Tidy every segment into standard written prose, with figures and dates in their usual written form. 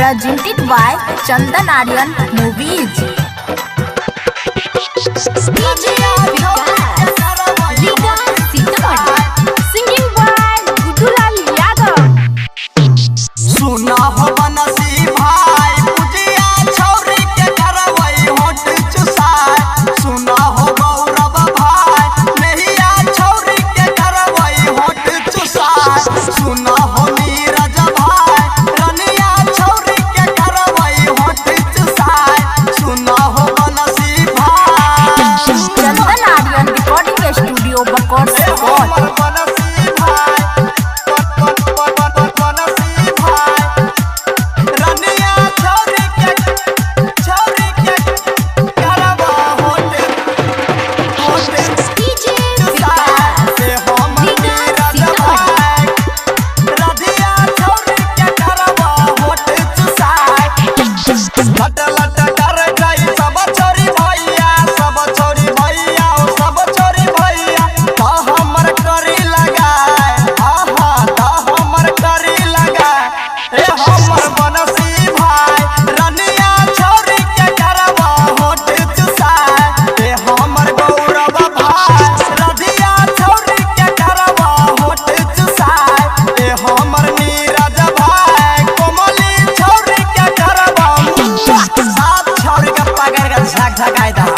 presented by Chandan Aryan Movies. Singing by Gudulal Yadav. सुना हो बनसी भाई पुजिया छौरी के करवई होट चुसाए। सुना हो गौरव भाई नहिया छौरी के करवई होट चुसाए। सुना हो नीरज भाई रनिया छौरी के करवई होट चुसाए। सुना हो बनसी भाई Chandan Aryan Recording Studio, Bakor Support.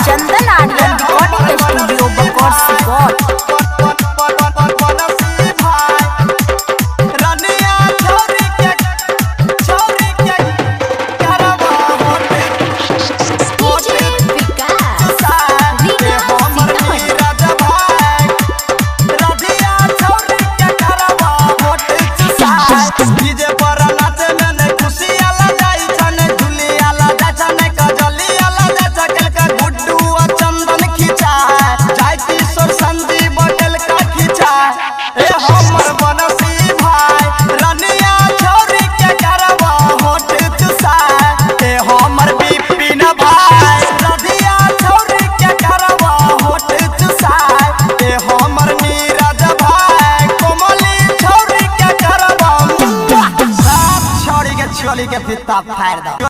Chandan Aryan Recording Studio, Bakor Support. के फिर फाड़ दो।